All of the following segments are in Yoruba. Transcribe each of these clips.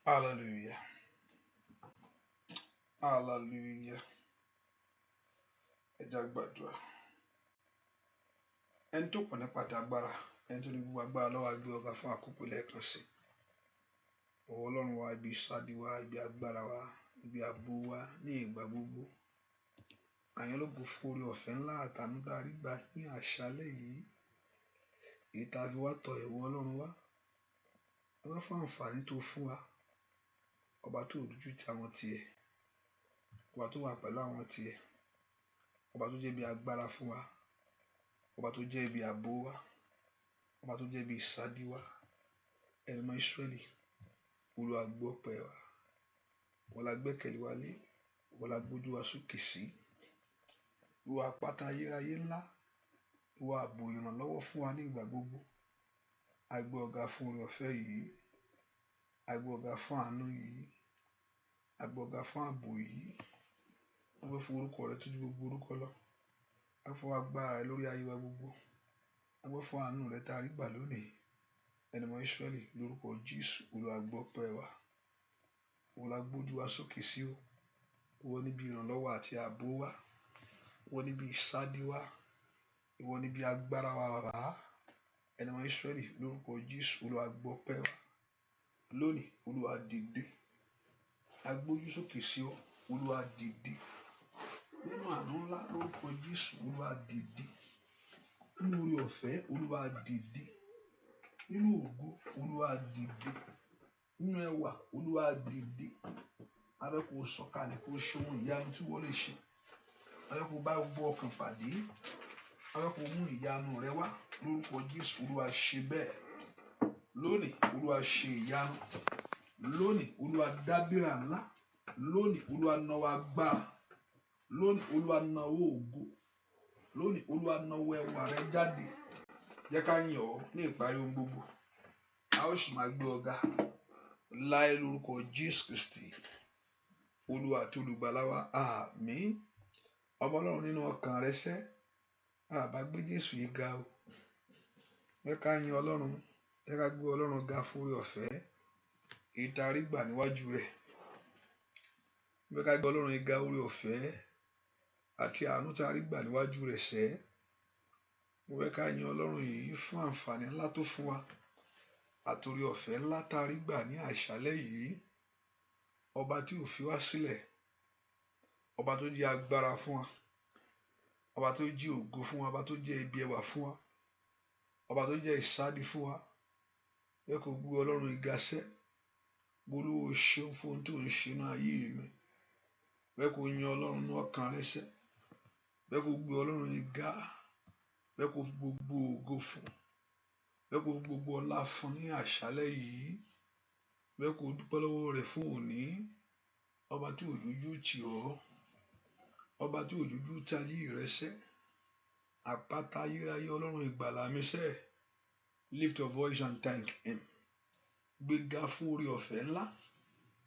Hallelujah. Hallelujah. Ẹ jẹ́ á gbàdúrà. Ẹni tó pọ̀ nípa ti agbára, ẹni tó ní gbogbo agbára lọ́wọ́ á gbé ọ̀gá fún àkókò lẹ́ẹ̀kan sí. Ọwọ́ Ọlọ́run wa, ibi ìsádi wa, ibi agbára wa, ibi ààbò wa ní ìgbà gbogbo. Àyàn lógo fún oore ọ̀fẹ́ ńlá àtàánú tá a rí gbà ní àṣálẹ́ yìí. Èyí tá a fi wá tọ̀ ìwọ Ọlọ́run wá. Ẹ wá fún àǹfààní tó fún wa. Ọba tó dojú ti àwọn tiẹ̀. Ọba tó wà pẹ̀lú àwọn tiẹ̀. Ọba tó jẹ́ bí agbára fún wa. Ọba tó jẹ́ bí ààbò wa. Ọba tó jẹ́ bí ìsádi wa. Ẹni mọ́ Ísírẹ́lì, Olúwa gbọ́ ọpẹ́ wa. Wọ́n la gbẹ́kẹ̀lé wa lé. Wọ́n la gbójú wa sókè sí. Ìwọ àpáta ayérayé ńlá. Ìwọ ààbò ìrànlọ́wọ́ fún wa ní ìgbà gbogbo. A gbé ọ̀gá fún oore ọ̀fẹ́ yìí. A gbé ọ̀gá fún àánú yìí. A gbé ọ̀gá fún ààbò yìí. A gbé fún orúkọ rẹ tó ju gbogbo orúkọ lọ. A gbé fún agbára rẹ lórí ayé wa gbogbo. A gbé fún àánú rẹ tá a rí gbà lónìí. Ẹni mọ́ Ísírẹ́lì, lórúkọ Jésù, Olúwa gbọ́ ọpẹ́ wa. Wọ́n la gbójú wa sókè sí o. Ìwọ níbi ìrànlọ́wọ́ àti ààbò wa. Ìwọ níbi ìsádi wa. Ìwọ níbi agbára wa bàbá. Ẹni mọ́ Ísírẹ́lì, lórúkọ Jésù, Olúwa gbọ́ ọpẹ́ wa. Lónìí, Olúwa dìde. A gbójú sókè sí ọ. Olúwa dìde. Nínú àánú ńlá, lórúkọ Jésù, Olúwa dìde. Nínú oore ọ̀fẹ́, Olúwa dìde. Nínú ògo, Olúwa dìde. Nínú ẹwà, Olúwa dìde. A fẹ́ kó sọ̀kalẹ̀ kó ṣe ohun ìyanu tí wọ́n lè ṣe. A fẹ́ kó bá gbogbo ọkàn pàdé. A fẹ́ kó mú ìyanu rẹ wá. Lórúkọ Jésù, Olúwa ṣe bẹ́ẹ̀. Lónìí, Olúwa ṣe ìyanu. Lónìí, Olúwa dábìrà ńlá. Lónìí, Olúwa náwó agbára. Lónìí, Olúwa náwó ògo. Lónìí, Olúwa náwó ẹwà rẹ jáde. Jẹ́ ká yìn ọ́ ní ìparí ohun gbogbo. A ó sì máa gbé ọ̀gá láì lórúkọ Jésù Kristi, Olúwa àti olùgbàlà wa. Àmín. Ọmọ Ọlọ́run nínú ọkàn rẹ sẹ́. Àbá gbé Jésù yìí ga o. Jẹ́ ká yìn Ọlọ́run. Jẹ́ ká gbé Ọlọ́run ga fún oore ọ̀fẹ́. Èyí tá a rí gbà níwájú rẹ̀. Jẹ́ ká gbé Ọlọ́run yìí ga oore ọ̀fẹ́ àti àánú tá a rí gbà níwájú rẹ̀ sẹ́. Mo fẹ́ ká yìn Ọlọ́run yìí fún àǹfààní ńlá tó fún wa. Àtòrí ọ̀fẹ́ ńlá tá a rí gbà ní àṣálẹ́ yìí. Ọba tí ò fi wá sílẹ̀. Ọba tó jẹ́ agbára fún wa. Ọba tó jẹ́ ògo fún wa. Ọba tó jẹ́ ibi ẹwà fún wa. Ọba tó jẹ́ ìsádi fún wa. Bẹ́ẹ̀ kò gbé Ọlọ́run ìga sẹ́. Olúwa ṣeun fún ohun tó ń ṣe ní ayé mi. Bẹ́ẹ̀ kò yìn Ọlọ́run ní ọkàn rẹ sẹ́. Bẹ́ẹ̀ kò gbé Ọlọ́run ìga. Bẹ́ẹ̀ kò fi gbogbo ògo fún. Bẹ́ẹ̀ kò fi gbogbo ọlá fún ní àṣálẹ́ yìí. Bẹ́ẹ̀ kò dúpẹ́ lọ́wọ́ rẹ̀ fún òní. Ọba tí òjòjú tì ọ́. Ọba tí òjòjú tí ayé rẹ sẹ́. Àpáta ayérayé Ọlọ́run ìgbàlà mi sẹ́. Lift your voice and thank him. Gbéga fún oore ọ̀fẹ́ ńlá.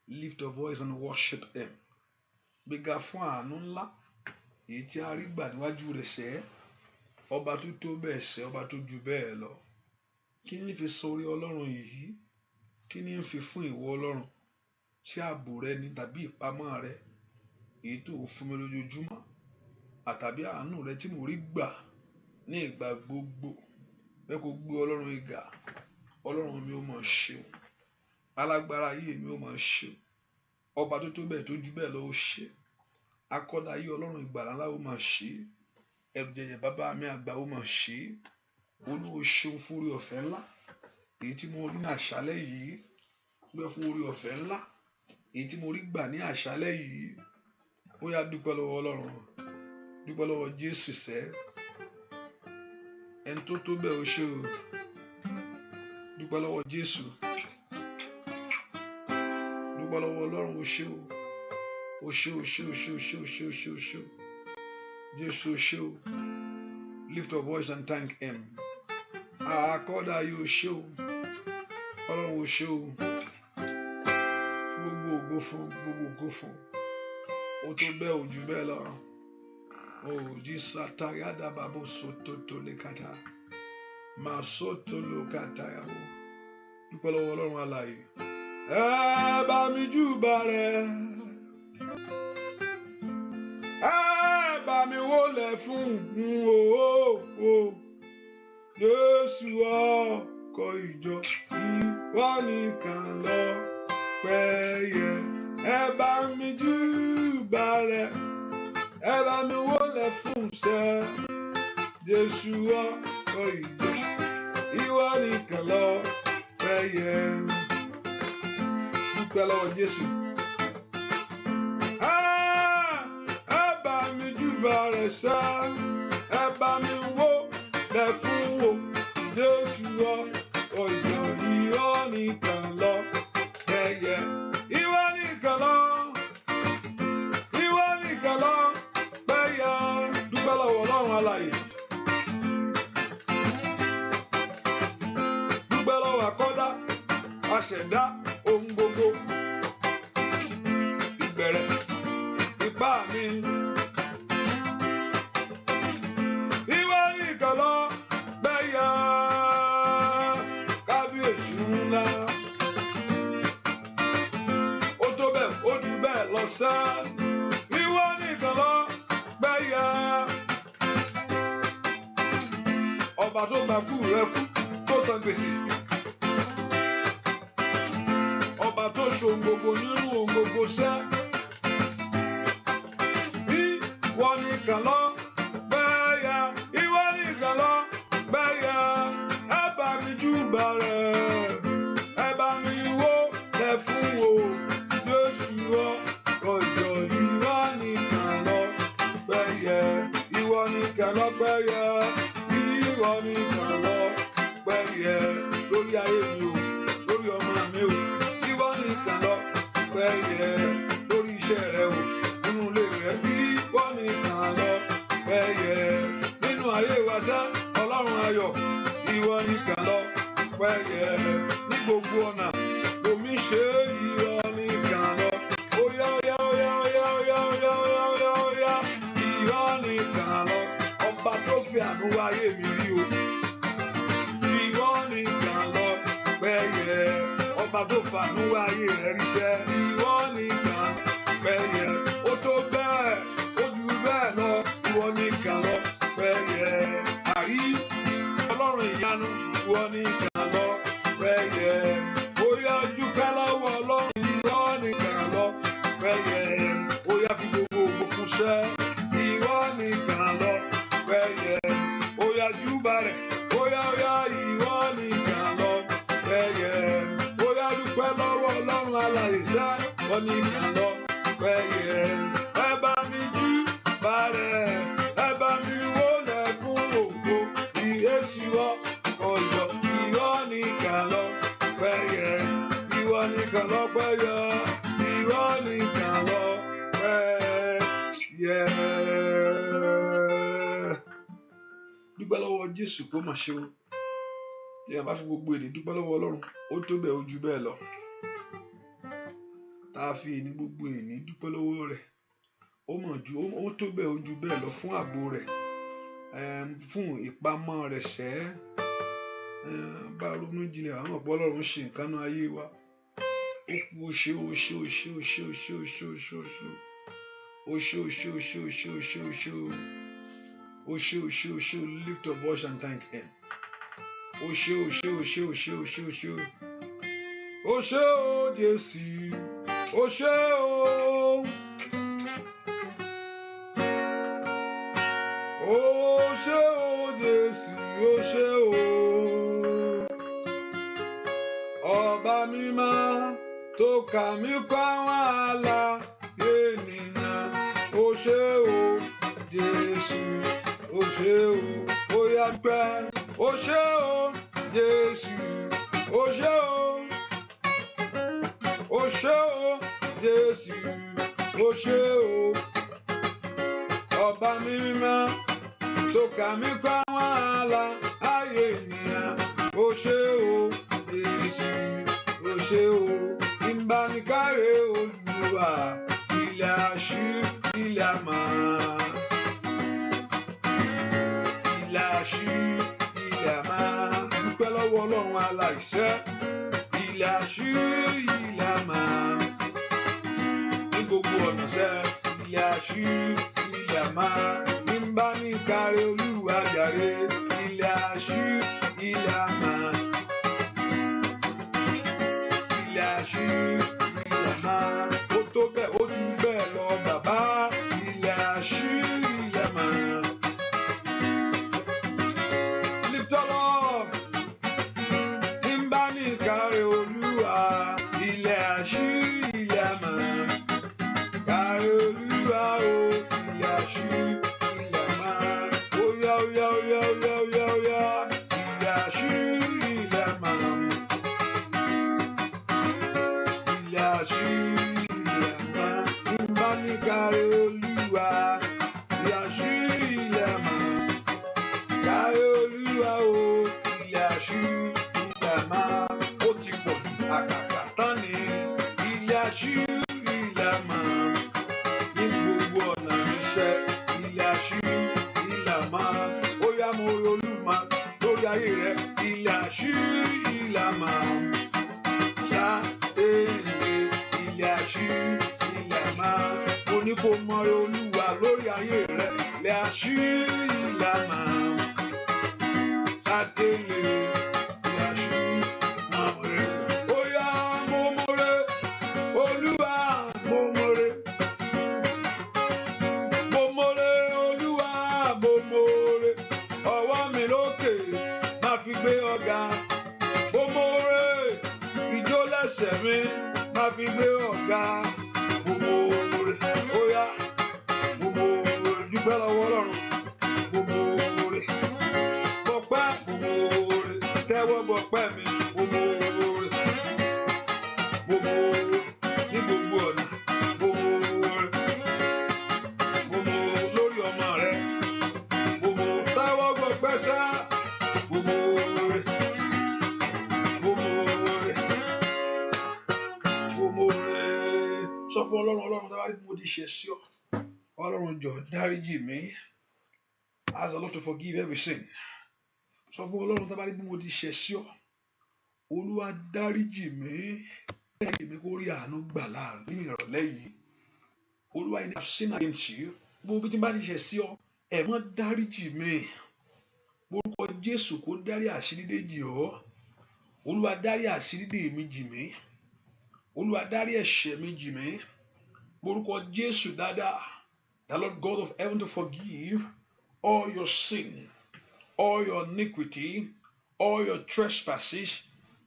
Lift your voice and worship him. Gbéga fún àánú ńlá. Èyí tí a rí gbà níwájú rẹ̀ sẹ́. Ọba tó tó bẹ́ẹ̀ sẹ́, ọba tó ju bẹ́ẹ̀ lọ. Kí ni fi sọ orí Ọlọ́run yìí? Kí ni fi fún ìwọ Ọlọ́run? Ṣé ààbò rẹ ni tàbí ìpamọ́ rẹ? Èyí tó ń fún mi lójoojúmọ́. Àtàbí àánú rẹ tí mo rí gbà ní ìgbà gbogbo. Bẹ́ẹ̀ kò gbé Ọlọ́run ìga. Ọlọ́run mi ó máa ṣe. Alágbára ayé mi ó máa ṣe. Ọba tó tó bẹ́ẹ̀ tó ju bẹ́ẹ̀ lọ ó ṣe. Akọ́dá ayé Ọlọ́run ìgbàlà ńlá ó máa ṣe. Ẹ̀rù jẹ̀jẹ̀ bàbá mi àgbà ó máa ṣe. Olúwa ṣeun fún oore ọ̀fẹ́ ńlá. Èyí tí mo rí ní àṣálẹ́ yìí. Gbẹ́ fún oore ọ̀fẹ́ ńlá. Èyí tí mo rí gbà ní àṣálẹ́ yìí. Ó yá dúpẹ́ lọ́wọ́ Ọlọ́run. Dúpẹ́ lọ́wọ́ Jésù sẹ́. Ẹni tó tó bẹ́ẹ̀ ó ṣe o. Dúpẹ́ lọ́wọ́ Jésù. Dúpẹ́ lọ́wọ́ Ọlọ́run ó ṣe o. Ó ṣe o ṣe o ṣe o ṣe o ṣe o ṣe o ṣe o. Jésù ó ṣe o. Lift your voice and thank him. Àkọ́dá yóò ṣe o. Ọlọ́run ó ṣe o. Gbogbo ògo fún, gbogbo ògo fún. Ó tó bẹ́ẹ̀ ó jù bẹ́ẹ̀ lọ. Oh, Jisata yada babo soto to lekata. Ma soto lo kata yabo. Dúpẹ́ lọ́wọ́ Ọlọ́run alààyè. ẹ bá mi júbà rẹ̀, ẹ bá mi wólẹ̀ fún Jésù ọkọ ìjọ, ìwọ nìkan lọ́pẹ́ yẹ. Ẹ bá mi júbà rẹ̀, ẹ bá mi wólẹ̀ fún Jésù ọkọ ìjọ, ìwọ nìkan lọ́pẹ́ yẹ. Dúpẹ́ lọ́wọ́ Jésù. Ẹ bá mi júbà rẹ̀ sá, ẹ bá mi wólẹ̀ fún Jésù ọkọ ìjọ, ìwọ nìkan lọ́pẹ́ yẹ. Ìwọ nìkan lọ́pẹ́ yẹ. Dúpẹ́ lọ́wọ́ Ọlọ́run alààyè. Dúpẹ́ lọ́wọ́ akọ́dá, aṣẹ̀dá ohun gbogbo, ìbẹ̀rẹ̀ ipá mi. Ìwọ nìkan lọ́pẹ́ yẹ. Kábíyèsí ńlá, ó tó bẹ́ẹ̀ ó jù bẹ́ẹ̀ lọ sá. Ìwọ nìkan lọ́pẹ́ yẹ. Ọba tó gba kú rẹ kú, tó san gbèsè. Ọba tó ṣohun gbogbo nínú ohun gbogbo sẹ́. Ìwọ nìkan lọ́pẹ́ yẹ. Ìwọ nìkan lọ́pẹ́ yẹ. Ẹ bá mi júbà rẹ̀, ẹ bá mi wólẹ̀ fún Jésù ọkọ ìjọ, ìwọ nìkan lọ́pẹ́ yẹ. Ìwọ nìkan lọ́pẹ́ yẹ. Ìwọ nìkan lọ́pẹ́ yẹ. Lórí ayé mi o, lórí ọmọ mi o, ìwọ nìkan lọ́pẹ́ yẹ. Lórí iṣẹ́ rẹ o, nínú ilé rẹ, ìwọ nìkan lọ́pẹ́ yẹ. Nínú ayé wa sá, Ọlọ́run ayọ̀, ìwọ nìkan lọ́pẹ́ yẹ. Ní gbogbo ọ̀nà omi ṣe, ìwọ nìkan lọ. Óyá óyá óyá óyá óyá óyá óyá óyá óyá, ìwọ nìkan lọ. Ọba tó fi àánú wáyé mi rí o, ìwọ nìkan lọ́pẹ́ yẹ. Ọba tó fàánú wáyé rẹ ríṣẹ́, ìwọ nìkan lọ́pẹ́ yẹ. Ó tó bẹ́ẹ̀ ó jù bẹ́ẹ̀ lọ, ìwọ nìkan lọ́pẹ́ yẹ. Àrí Ọlọ́run ìyanu, ìwọ nìkan lọ́pẹ́ yẹ. Ó yá dúpẹ́ lọ́wọ́ Ọlọ́run, ìwọ nìkan lọ́pẹ́ yẹ. Ó yá fi gbogbo ògo fún ṣẹ́, ìwọ nìkan lọ́pẹ́ yẹ. Ó yá júbà rẹ̀, ó yá ìwọ nìkan lọ́pẹ́ yẹ. Ó yá dúpẹ́ lọ́wọ́ Ọlọ́run alààyè sẹ́, ìwọ nìkan lọ́pẹ́ yẹ. Ẹ bá mi júbà rẹ̀, ẹ bá mi wólẹ̀ fún ògo Jésù ọkọ ìjọ, ìwọ nìkan lọ́pẹ́ yẹ. Ìwọ nìkan lọ́pẹ́ yẹ. Ìwọ nìkan lọ́pẹ́ yẹ. Dúpẹ́ lọ́wọ́ Jésù kó mà ṣe o. Tí a bá fi gbogbo èdè dúpẹ́ lọ́wọ́ Ọlọ́run, ó tó bẹ́ẹ̀ ó jù bẹ́ẹ̀ lọ. Tá a fi ní gbogbo èdè dúpẹ́ lọ́wọ́ rẹ̀, ó mọ̀ ju ó tó bẹ́ẹ̀ ó jù bẹ́ẹ̀ lọ fún ààbò rẹ̀, fún ìpamọ́ rẹ̀ sẹ́. Bá ronú jinlẹ̀, àwọn ọ̀pọ̀ Ọlọ́run ṣe nǹkan náà ayé wa. Ó kú ó ṣe ó ṣe ó ṣe ó ṣe ó ṣe ó ṣe ó ṣe ó ṣe ó ṣe ó ṣe ó ṣe ó ṣe ó ṣe ó ṣe ó. O ṣé o ṣé o ṣé o, lift your voice and thank him. O ṣé o ṣé o ṣé o ṣé o ṣé o ṣé o. O ṣé o Jésù, o ṣé o. O ṣé o Jésù, o ṣé o. Ọba mímọ́ tó kà mí kọ́ àwọn alààyè ènìyàn. O ṣé o Jésù, o ṣé o. Ó yá gbẹ́. O ṣé o Jésù, o ṣé o. O ṣé o Jésù, o ṣé o. Ọba mímọ́ tó kà mí kọ́ àwọn alààyè ènìyàn. O ṣé o Jésù, o ṣé o. Ìbánikáre Olúwa, ilẹ̀ àṣù ilẹ̀ àmà. Ilẹ̀ àṣù ilẹ̀ àmà. Dúpẹ́ lọ́wọ́ Ọlọ́run aláìṣẹ́. Ilẹ̀ àṣù ilẹ̀ ṣẹ ilẹ̀ àṣú ilẹ̀ àmà nígbà ní kárí Olúwa jàre ilẹ̀ àṣú ilẹ̀ àmà ilẹ̀ àṣú ilẹ̀ àmà ó tó bẹ́ẹ̀ ó jù bẹ́ẹ̀ lọ bàbá ilẹ̀ àṣú ilẹ̀ àmà. Lift up nígbà ní kárí Olúwa ilẹ̀ àṣú ilẹ̀ àmà kárí Olúwa o ilẹ̀ àṣú ilẹ̀ àmà óyá óyá óyá óyá óyá óyá ilẹ̀ àṣú ilẹ̀ àmà ilẹ̀ àṣú ilẹ̀ àmà nígbà ní kárí Olúwa ilẹ̀ àṣú ilẹ̀ àmà kárí Olúwa o ilẹ̀ àṣú ilẹ̀ àmà ó ti pọ̀ àkàkà tán ní ilẹ̀ àṣú ilẹ̀ àmà ní gbogbo ọ̀nà iṣẹ́ ilẹ̀ àṣú ilẹ̀ àmà ó yá mo Olúwa lórí ayé rẹ ilẹ̀ àṣú ilẹ̀ àmà ṣá ilẹ̀ àṣú ilẹ̀ àmà mo ní kó mọ Olúwa lórí ayé rẹ ilẹ̀ àṣú ilẹ̀ àmà ṣá ilẹ̀ àṣú mọ̀ rẹ ó yá mo mọ̀ rẹ Olúwa mo mọ̀ rẹ Olúwa mo mọ̀ rẹ ọwọ́ mi lókè má fi gbé ọ̀gá mo mọ̀ rẹ ìjó lẹ́sẹ̀ mi má fi gbé ọ̀gá mo mọ̀ rẹ ó yá mo mọ̀ rẹ dúpẹ́ lọ́wọ́ Ọlọ́run mo mọ̀ rẹ gbọpẹ́ mo mọ̀ rẹ tẹ́wọ́ gbọpẹ́ mi mo mọ̀ rẹ ní gbogbo ọ̀nà mo mọ̀ rẹ lórí ọmọ rẹ mo mọ̀ tẹ́wọ́ gbọpẹ́ sá mo mọ̀ rẹ sọ fún Ọlọ́run dáwárí bí mo ti ṣẹ̀ sí ọ Ọlọ́run jọ̀ọ́ dáríjì mi. Ask the Lord to forgive every sin. Sọ fún Ọlọ́run dáwárí bí mo ti ṣẹ̀ sí ọ Olúwa dáríjì mi lẹ́yìn mi kó rí àánú gbà láàrin ìrọ̀lẹ́ yìí Olúwa I have sinned against you gbogbo bí tí bá ti ṣẹ̀ sí ọ ẹ mọ́ dáríjì mi orúkọ Jésù kó dárí àṣírí dé jì ọ́ Olúwa dárí àṣírí dé mi jì mí Olúwa dárí ẹ̀ṣẹ̀ mi jì mí orúkọ Jésù dáadáa the Lord God of heaven to forgive all your sin all your iniquity all your trespasses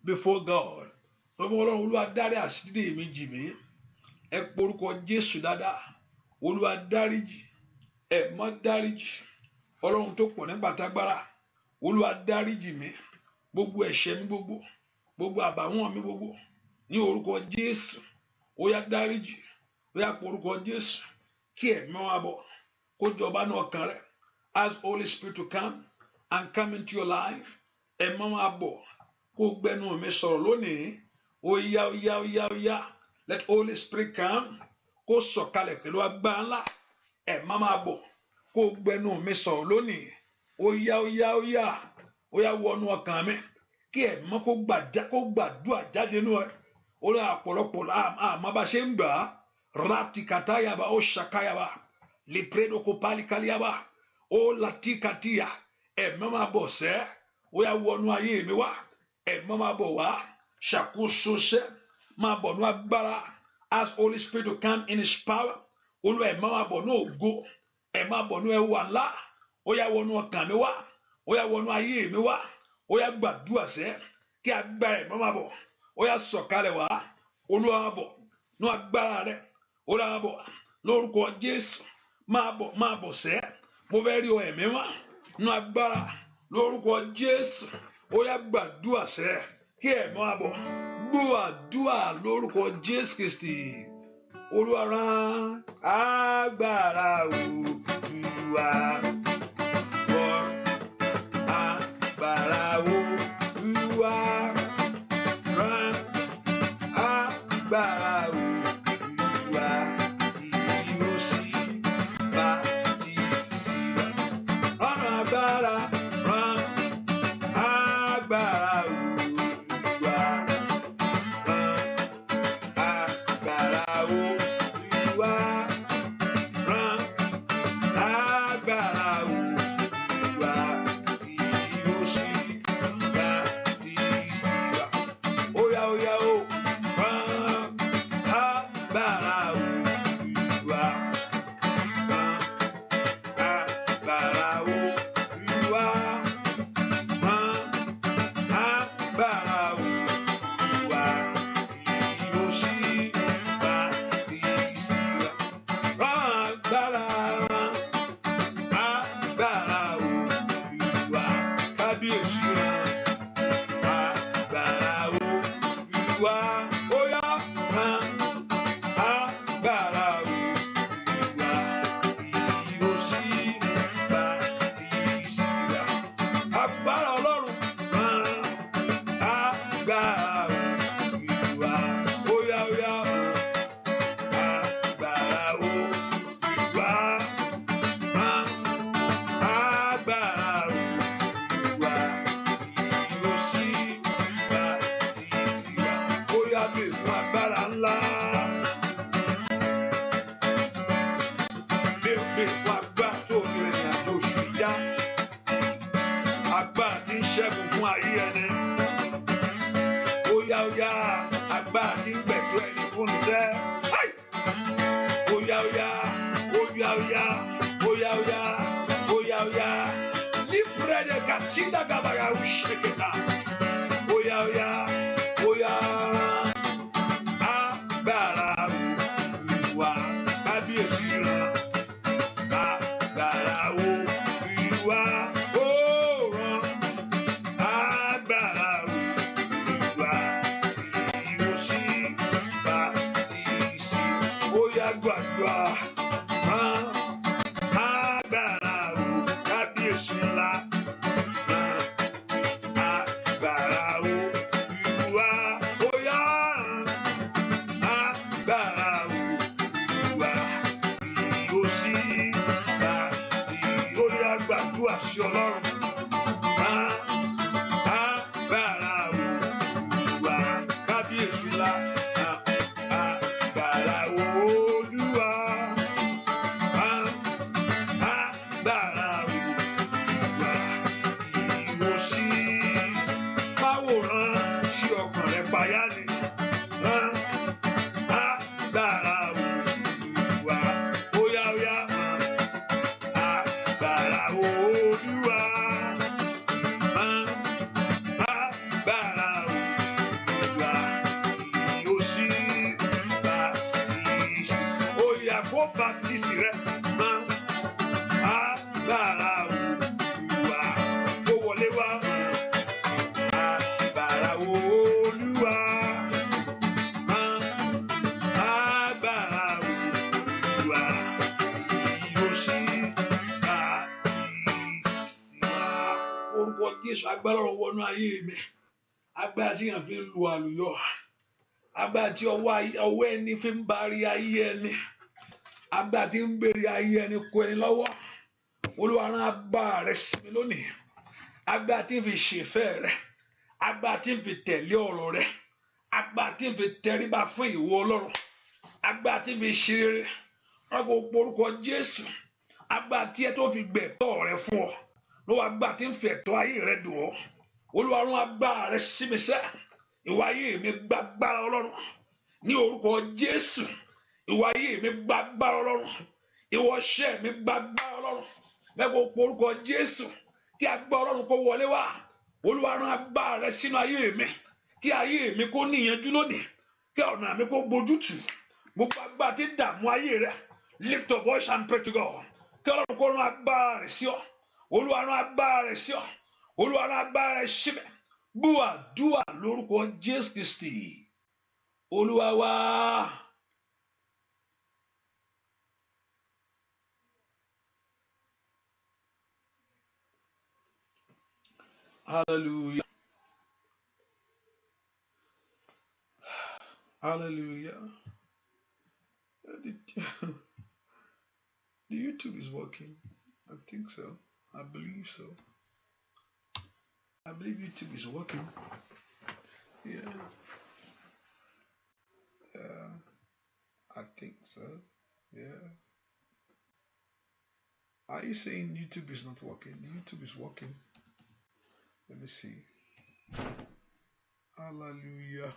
before God. Olúwa dárí àṣírí dé mi jì mí ẹ porúkọ Jésù dáadáa Olúwa dáríjì ẹ mọ́ dáríjì Ọlọ́run tó pọ̀ nígbà tágbára Olúwa dáríjì mi gbogbo ẹ̀ṣẹ̀ mi gbogbo àbàwọ́n mi gbogbo ní orúkọ Jésù ó yá dáríjì ó yá porúkọ Jésù kí ẹ̀mí wá bọ̀ kó jọba ní ọkàn rẹ ask Holy Spirit to come and come into your life ẹ̀mí wá bọ̀ kó gbẹnu mi sọ̀rọ̀ lónìí ó yá let Holy Spirit come kó sọ̀kalẹ̀ pẹ̀lú agbára ńlá ẹ̀mí wá bọ̀ kó gbẹnu mi sọ̀rọ̀ lónìí ó yá wọnú ọkàn mi kí ẹ̀mí kó gbàdúrà jáde nínú ẹ ó lọ àpọ̀lọpọ̀ àmọ́ bá ṣe ń gbà á ratikatayaba ó ṣàkáyaba lipredo kopalikaliaba ó latikatiya ẹ̀mí máa bọ̀ sẹ́ ó yá wọnú ayé mi wá ẹ̀mí máa bọ̀ wá ṣàkóso sẹ́ máa bọ̀ ní agbára ask Holy Spirit to come in His power olú ẹ̀mí máa bọ̀ ní ògo ẹ̀mí máa bọ̀ ní ẹwà ńlá ó yá wọnú ọkàn mi wá ó yá wọnú ayé mi wá ó yá gbàdúrà sẹ́ kí agbára ẹ̀mí máa bọ̀ ó yá sọ̀kalẹ̀ wá Olúwa máa bọ̀ ní agbára rẹ̀ Olúwa máa bọ̀ lórúkọ Jésù máa bọ̀ sẹ́ mo fẹ́ rí ọ ẹ̀mí wá ní agbára lórúkọ Jésù ó yá gbàdúrà sẹ́ kí ẹ̀mí máa bọ̀ gbọ́ àdúrà lórúkọ Jésù Kristi Olúwa rán agbára Olúwa wọ agbára Olúwa rán agbára Olúwa yóò sì bá ti sí wa rán agbára Olúwa rán agbára Olúwa. Olúwa ó yá rán agbára Olúwa kí ó sì bá ti síra. Agbára Ọlọ́run rán agbára Olúwa ó yá agbára Olúwa rán agbára Olúwa kí ó sì bá ti síra. Ó yá bẹ̀ fún agbára ńlá. Bẹ̀ fún agbára tó fi rìnrìn àjò oṣù yá. Agbára tí ń ṣẹ́gun fún ayé ẹni. Ó yá agbára tí ń gbẹ̀tọ́ ẹni fún iṣẹ́. Ó yá Librede kachinda gabaga usheketa. Ó yá agbára Olúwa kábíyèsí rán agbára Olúwa ó rán agbára Olúwa kí ó sì bá ti sí. Ó yá gbàdúrà rán agbára kábíyèsí ńlá rán agbára Olúwa ó yá agbára Olúwa kí ó sì bá ti. Ó yá gbàdúrà sí Ọlọ́run rán agbára Olúwa kábíyèsí ńlá rán agbára Olúwa rán agbára Olúwa kí ó sì máwòrán sí ọkàn rẹ payá ni rán agbára Olúwa ó yá rán agbára Olúwa rán agbára Olúwa kí ó sì bá ti ṣe. Ó yá kó baptisi rẹ rán agbára Olúwa ó wọlé wá agbára Olúwa rán agbára Olúwa kí ó sì bá ti sí. Orúkọ Jésù agbára ọ̀rọ̀ wọnú ayé mi. Agbára tí yàn fi ń lu àlùyọ. Agbára tí ọwọ́ ẹni fi ń bari ayé ẹni. Agbára tí ń bèrè ayé ẹni kó ẹni lọ́wọ́. Olúwa rán agbára rẹ sí mi lónìí. Agbára tí ń fi ṣèfẹ́ rẹ. Agbára tí ń fi tẹ̀lé ọ̀rọ̀ rẹ. Agbára tí ń fi tẹríba fún ìwọ Ọlọ́run. Agbára tí ń fi ṣe rere. Rọ́gbọ̀ orúkọ Jésù. Agbára tí ẹ tó fi gbẹ̀tọ́ rẹ fún ọ. Lọ́wọ́ agbára tí ń fi ẹ̀tọ́ ayé rẹ dùn ọ́. Olúwa rán agbára rẹ sí mi sẹ́. Ìwà ayé mi gba agbára Ọlọ́run. Ní orúkọ Jésù. Ìwà ayé mi gba agbára Ọlọ́run. Ìwọ iṣẹ́ mi gba agbára Ọlọ́run. Mẹ́kọ̀ọ́ orúkọ Jésù. Kí agbára Ọlọ́run kó wọlé wá. Olúwa rán agbára rẹ sínú ayé mi. Kí ayé mi kó níyanjú lónìí. Kí ọ̀nà mi kó gbójútù. Gbogbo agbára tí dààmú ayé rẹ. Lift your voice and pray to God. Kí Ọlọ́run kó rán agbára rẹ sí ọ. Olúwa rán agbára rẹ sí ọ. Olúwa rán agbára rẹ sí mi. Gbọ́ àdúrà lórúkọ Jésù Kristi. Olúwa wá. Hallelujah. Hallelujah. The YouTube is working. I think so. I believe so. I believe YouTube is working. Yeah. I think so. Yeah. Are you saying YouTube is not working? YouTube is working. Let me see. Hallelujah.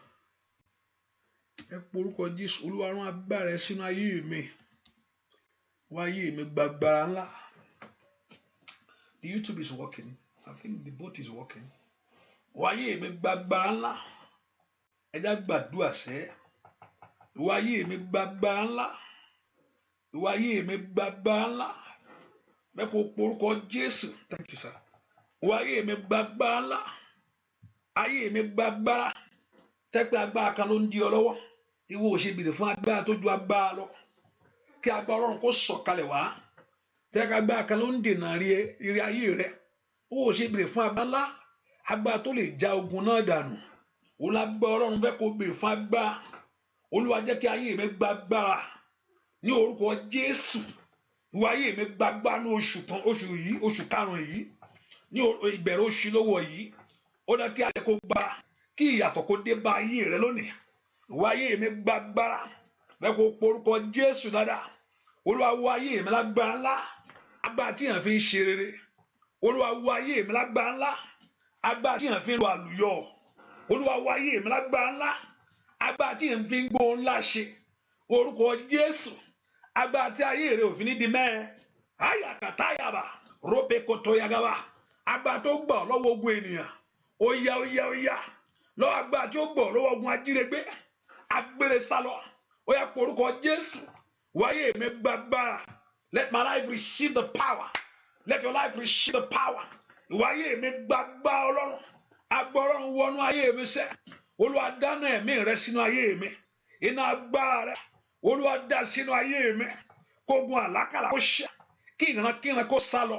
Ẹ porúkọ Jésù. Olúwa rán agbára ẹ sínú ayé mi. Wá ayé mi gba agbára ńlá. The YouTube is working. I think the boat is working. Wá ayé mi gba agbára ńlá. Ẹ já gbàdúrà sẹ́. Wá ayé mi gba agbára ńlá. Wá ayé mi gba agbára ńlá. Mẹ́kọ̀ọ́ porúkọ Jésù. Thank you, sir. Wá ayé mi gba agbára ńlá. Ayé mi gba agbára. tẹ́pẹ́ agbára kan ló ń di ọ lọ́wọ́ ìwọ ò ṣe béèrè fún agbára tó ju agbára lọ kí agbára Ọlọ́run kó sọ̀kalẹ̀ wá tẹ́pẹ́ agbára kan ló ń dènà ire ayé rẹ ó ò ṣe béèrè fún agbára ńlá agbára tó lè já ogun náà dànù òun lágbára Ọlọ́run fẹ́ kó béèrè fún agbára Olúwa jẹ́ kí ayé mi gba agbára ní orúkọ Jésù ìwà ayé mi gba agbára ní oṣù karùn-ún yìí ní ìbẹ̀rẹ̀ oṣù lọ́wọ́ yìí ó dá kí ayé kó gba kí ìyàtọ̀ kó dé bá ayé rẹ lónìí ìwà ayé mi gba agbára bẹ́ẹ̀ kó porúkọ Jésù dáadáa Olúwa wọ ayé mi lágbára ńlá agbára tí yàn fi ń ṣe rere Olúwa wọ ayé mi lágbára ńlá agbára tí yàn fi ń lo àlùyọ Olúwa wọ ayé mi lágbára ńlá agbára tí yàn fi ń gbóhùn ńlá ṣe orúkọ Jésù agbára tí ayé rẹ òfin ní di mẹ́ẹ̀ ayàkàtàyàbà róbekòtòyàgàbà agbára tó gbà lọ́wọ́ ogun ènìyàn ó yá lọ́wọ́ agbára tí ó gbà lọ́wọ́ ogun ajírégbé agbére sálọ ó yá porúkọ Jésù wáyé mi gbàgbára let my life receive the power let your life receive the power wáyé mi gbàgbá Ọlọ́run agbá Ọlọ́run wọnú ayé mi sẹ́ Olúwa dáná ẹ̀mí rẹ sínú ayé mi iná agbára rẹ Olúwa dá sínú ayé mi kógun àlákàlà kó ṣẹ kí ìran kó sálọ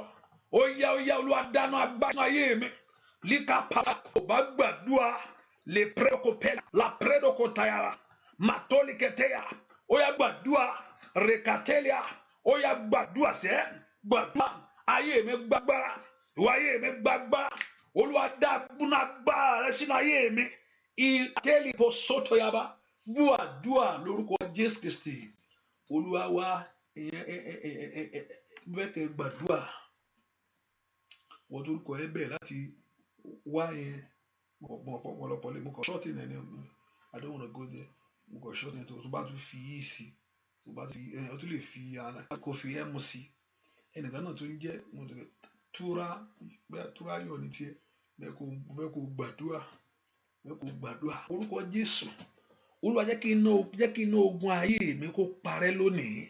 ó yá Olúwa dáná agbára sínú ayé mi líka pàtàkì bá gbàdúrà lè pẹ́ẹ́kọ̀pẹ́lá la pẹ́ẹ́dọ̀kọ̀tàyàrá màtọ́lìkẹ́tẹ́yà ó yá gbàdúrà rèkàtẹ́líà ó yá gbàdúrà sẹ́ gbàdúrà ayé mi gbàgbára ìwà ayé mi gbàgbára Olúwa dá búná agbára rẹ sínú ayé mi ìtẹ́lì bó sọ́tọ̀ yaba gbàdúrà lórúkọ Jésù Kristi Olúwa wá fẹ́ gbàdúrà wọ́n tó kọ ẹ bẹ́ẹ̀ láti wá yẹn ọ̀pọ̀lọpọ̀ lè mú kọ ṣọ́ọ̀tì náà ní ọ̀nà I don't wanna go there mú kọ ṣọ́ọ̀tì náà tó bá tún fi yìí sí tó bá tún fi ọ tún lè fi àná kó fi ẹ̀ mú sí ẹnìkan náà tó ń jẹ́ túra yọ̀ ní tiẹ̀ bẹ́ẹ̀ kó gbàdúrà orúkọ Jésù Olúwa jẹ́ kí iná ogun ayé mi kó parẹ́ lónìí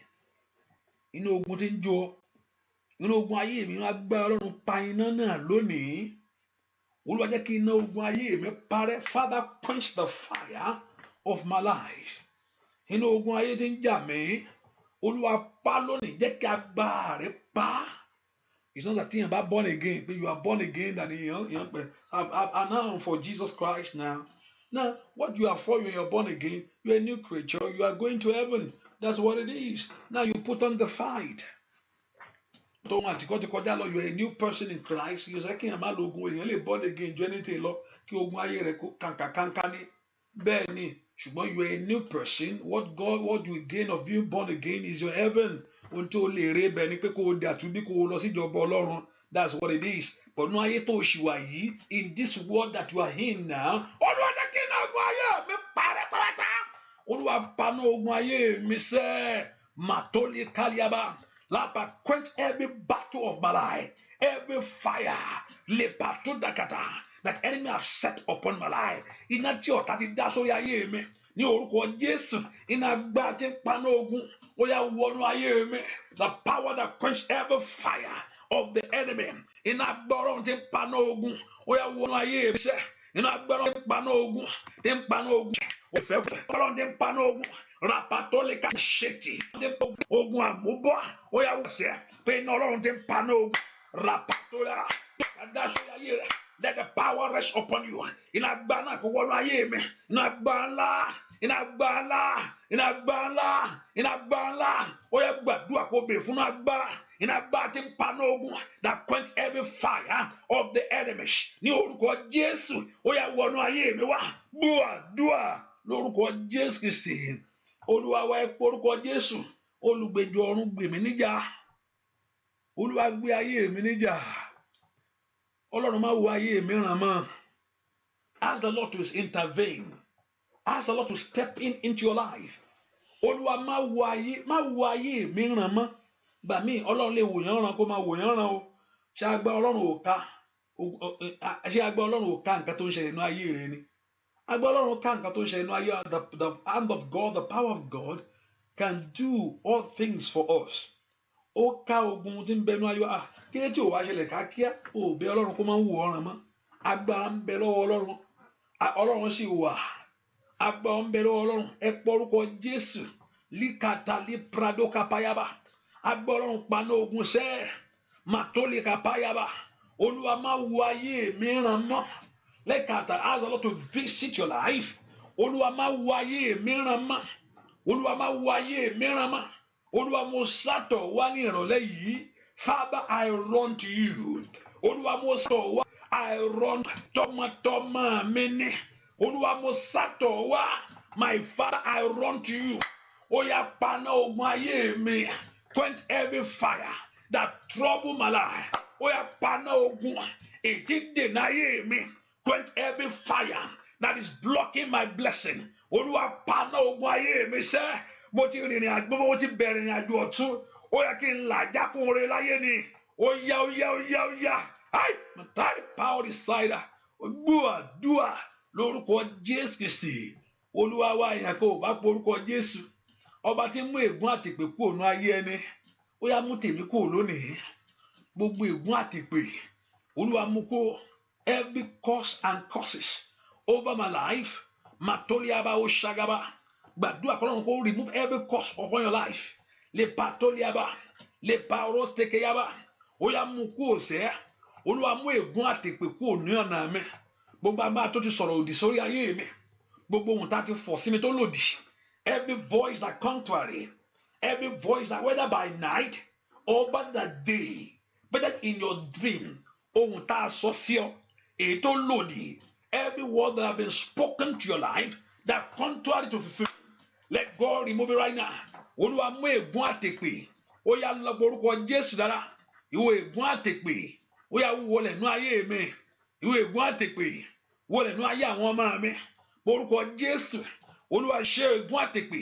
iná ogun tí ń jó iná ogun ayé mi wá gbá Ọlọ́run pa iná náà lónìí Olúwa jẹ́ kí iná ogun ayé mi parẹ́ Father quench the fire of my life iná ogun ayé tí ń jà mí Olúwa pa lónìí jẹ́ kí agbára rẹ̀ pa it's not that you are born again but you are born again and I'm now for Jesus Christ now what you are for when you are born again you are a new creature you are going to heaven that's what it is now you put on the fight you are a new person in Christ you say kí n má lo ogun èèyàn lè born again ju anything lọ kí ogun ayé rẹ kó kàǹkà ní bẹ́ẹ̀ ni ṣùgbọ́n you are a new person what you gain of being born again is your heaven ohun tí o lè rí bẹ́ẹ̀ ni pé kó o dàtúbí kó o lọ sí ìjọba Ọlọ́run that's what it is but ní ayé tó o ṣì wà yìí in this world that you are in now Olúwa jẹ́ kí iná ogun ayé mi parẹ́ pátá Olúwa paná ogun ayé mi sẹ́ màtólì kálíàbá lápá quench every battle of my life every fire lè pàtó dàkàtà that enemy have set upon my life iná tí ọ̀tá ti dá sórí ayé mi ní orúkọ Jésù iná gbá tí ń paná ogun ó yá wọnú ayé mi the power that quench every fire of the enemy iná gbọ́rọ̀ tí ń paná ogun ó yá wọnú ayé mi sẹ́ iná gbọ́rọ̀ tí ń paná ogun òfẹ́ gbọ́rọ̀ tí ń paná ogun rapatolika ṣètì ogun àmúbọ̀ ó yá wọ̀ sẹ́ pé iná Ọlọ́run tí ń paná ogun rapatola kàdáṣọ ayé rẹ̀. Let the power rest upon you. Iná gbá náà kó wọnú ayé mi. Iná gbá ńlá. Ó yẹ gbàdúrà kó bèrè fún agbára. Iná gbá tí ń paná ogun that quench every fire of the enemies. Ní orúkọ Jésù, ó yẹ wọnú ayé mi wá. Gbàdúrà lórúkọ Jésù Kristi. Olúwa wá ẹ porúkọ Jésù. Olùgbèjọ ọ̀run gbè mí níjà. Olúwa gbé ayé mi níjà. Ọlọ́run má wo ayé mi ràn mọ́. Ask the Lord to intervene. Ask the Lord to step into your life. Olúwa má wo ayé mi ràn mọ́. Gbà mí Ọlọ́run lè wò yán ràn kó má wò yán ràn o. Ṣé agbára Ọlọ́run ò ká nǹkan tó ń ṣẹlẹ̀ nínú ayé rẹ ni? Agbára Ọlọ́run ká nǹkan tó ń ṣẹlẹ̀ nínú ayé. The hand of God, the power of God can do all things for us. Ó ká ogun tí ń bẹ nínú ayé. Kí ni tí ò wá ṣẹlẹ̀ kákíá ò bẹ Ọlọ́run kó máa ń wò ọ̀ràn mọ́ agbára ń bẹ lọ́wọ́ Ọlọ́run sì wà agbára ń bẹ lọ́wọ́ Ọlọ́run ẹ pọ orúkọ Jésù líkàtà lí prado kapayaba agbára Ọlọ́run paná ogun sẹ́ màtólì kapayaba Olúwa máa wo ayé mi ràn mọ́ lẹ́kàtà ask the Lord to visit your life Olúwa máa wo ayé mi ràn mọ́ Olúwa máa wo ayé mi ràn mọ́ Olúwa mo sátọ̀ wá ní ìrọ̀lẹ́ yìí Father I run to you Olúwa mo sátọ̀ wá I run tọmọtọmọ mi ní Olúwa mo sátọ̀ wá my Father I run to you ó yá paná ogun ayé mi quench every fire that trouble my life ó yá paná ogun ètí dènà ayé mi quench every fire that is blocking my blessing Olúwa paná ogun ayé mi sẹ́ mo ti rìnrìn àjò mo ti bẹ̀rẹ̀ ìrìn àjò ọ̀tún ó yá kí n là já fún oore láyé ni ó yá ai mọ̀tàrí power decider gbúàdúà lórúkọ Jésù Kristi Olúwa wa èèyàn kò bá pọ orúkọ Jésù ọba tí mú ègún àtìpè kúrò ní ayé ẹni ó yá mú tèmi kúrò lónìí gbogbo ègún àtìpè Olúwa mú kó every curse and curses over my life matoliaba o shagaba gbàdúrà kọ́lọ́run kó remove every curse upon your life le patoliaba le pauros tekeyaba ó yá mú kúrò sẹ́ Olúwa mú ègún àtìpè kúrò ní ọ̀nà mi gbogbo agbára tó ti sọ̀rọ̀ òdì sórí ayé mi gbogbo ohun tá ti fọ̀ sí mi tó lòdì every voice that contrary every voice that whether by night or by the day whether in your dream ohun tá sọ sí ọ èyí tó lòdì every word that have been spoken to your life that contrary to fulfill let God remove it right now Olúwa mú ègún àtìpè ó yá lọ orúkọ Jésù dára ìwọ ègún àtìpè ó yá wọlé nú ayé mi ìwọ ègún àtìpè wọlé nú ayé àwọn ọmọ mi orúkọ Jésù Olúwa ṣe ègún àtìpè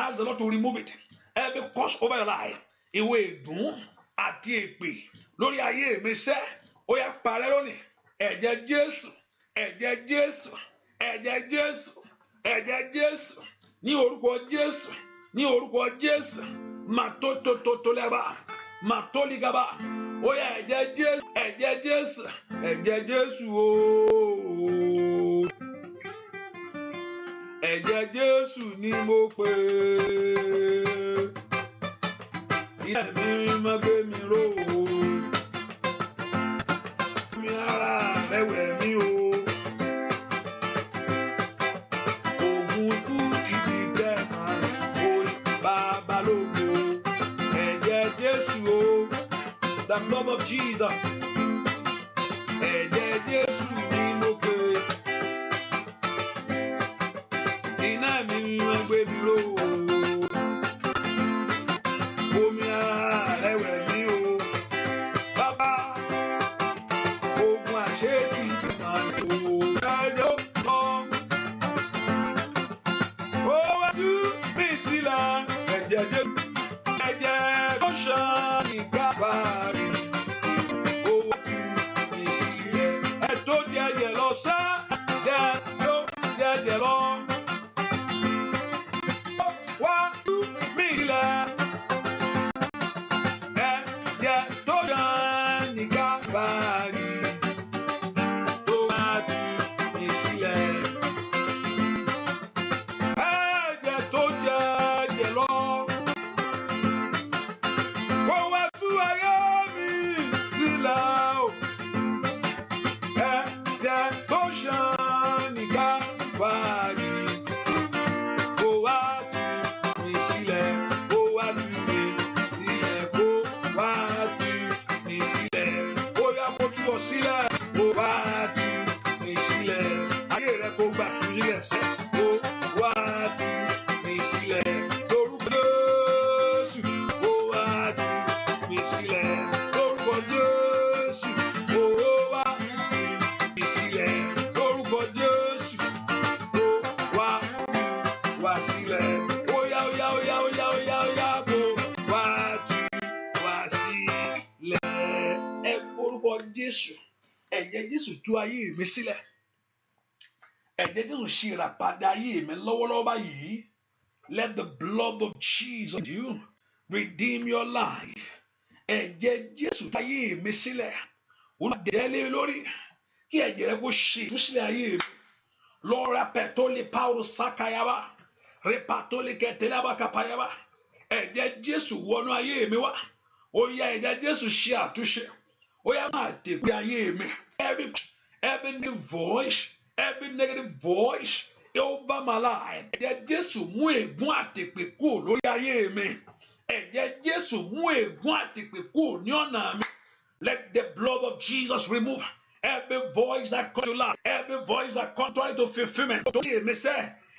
ask the Lord to remove it every curse over your life ìwọ ègún àti èpè lórí ayé mi sẹ́ ó yá parẹ́ lónìí ẹ̀jẹ̀ Jésù ẹ̀jẹ̀ Jésù ẹ̀jẹ̀ Jésù ẹ̀jẹ̀ Jésù ní orúkọ Jésù ní orúkọ Jésù màtótótótólẹ́bà màtólígàbà ó yá ẹ̀jẹ̀ Jésù ẹ̀jẹ̀ Jésù ẹ̀jẹ̀ Jésù ooo ẹ̀jẹ̀ Jésù ni mo pè ilé mi má gbé mi ró mi ara rẹ̀wẹ̀ mi o ògùn kú kìdí tẹ̀ máa o bàbá lógo ẹ̀jẹ̀ Jésù o the blood of Jesus ẹ̀jẹ̀ Jésù ni mo pè iná mi má gbé mi ró omi ara rẹ̀wẹ̀ mi o bàbá ogun àṣetì máa tó ẹjọ́ lọ ó wá tú mi sílẹ̀ ẹ̀jẹ̀ Jésù ẹ̀jẹ̀ tó ṣàn ní Káfárì ó wá tú mi sílẹ̀ ẹ̀ tó jẹ̀jẹ̀ lọ sá ẹ̀ tó jẹ̀jẹ̀ lọ. Jésù ẹ̀jẹ̀ Jésù tú ayé mi sílẹ̀ ẹ̀jẹ̀ Jésù ṣe ìràpadà ayé mi lọ́wọ́lọ́wọ́ báyìí let the blood of Jesus you redeem your life ẹ̀jẹ̀ Jésù tú ayé mi sílẹ̀ olùdẹ́lẹ̀ lórí kí ẹ̀jẹ̀ rẹ kó ṣe ìtúsílẹ̀ ayé mi Lora petoli pauro sakayaba. Repatoli ketelaba kapayaba. Ẹ̀jẹ̀ Jésù wọnú ayé mi wá. Ó yá ẹ̀jẹ̀ Jésù ṣe àtúnṣe. Ó yá máa tèpé ayé mi. Every negative voice over my life. Ẹ̀jẹ̀ Jésù mú ègún àtèpé kúrò lórí ayé mi. Ẹ̀jẹ̀ Jésù mú ègún àtèpé kúrò ní ọ̀nà mi. Let the blood of Jesus remove every voice that comes to life, every voice that contrary to fulfillment.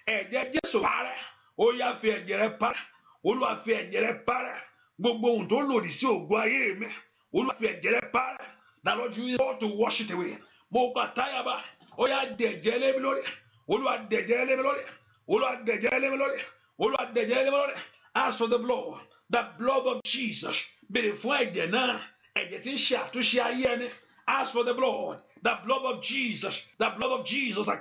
Ẹ̀jẹ̀ Jésù parẹ́. Ó yá fi ẹ̀jẹ̀ rẹ̀ parẹ́. Olúwa fi ẹ̀jẹ̀ rẹ̀ parẹ́. Gbogbo ohun tó lòdì sí ògo ayé mi. Olúwa fi ẹ̀jẹ̀ rẹ̀ parẹ́. That Lord, you ought to wash it away. Mo gbà táyàbá. Ó yá dẹ̀jẹ̀ lé mi lórí. Olúwa dẹ̀jẹ̀ lé mi lórí. Olúwa dẹ̀jẹ̀ lé mi lórí. Olúwa dẹ̀jẹ̀ lé mi lórí. As for the blood of Jesus. Bèrè fún ẹ̀jẹ̀ náà. Ẹ̀jẹ̀ tí ń ṣe àtúnṣe ayé ẹni. As for the blood of Jesus, that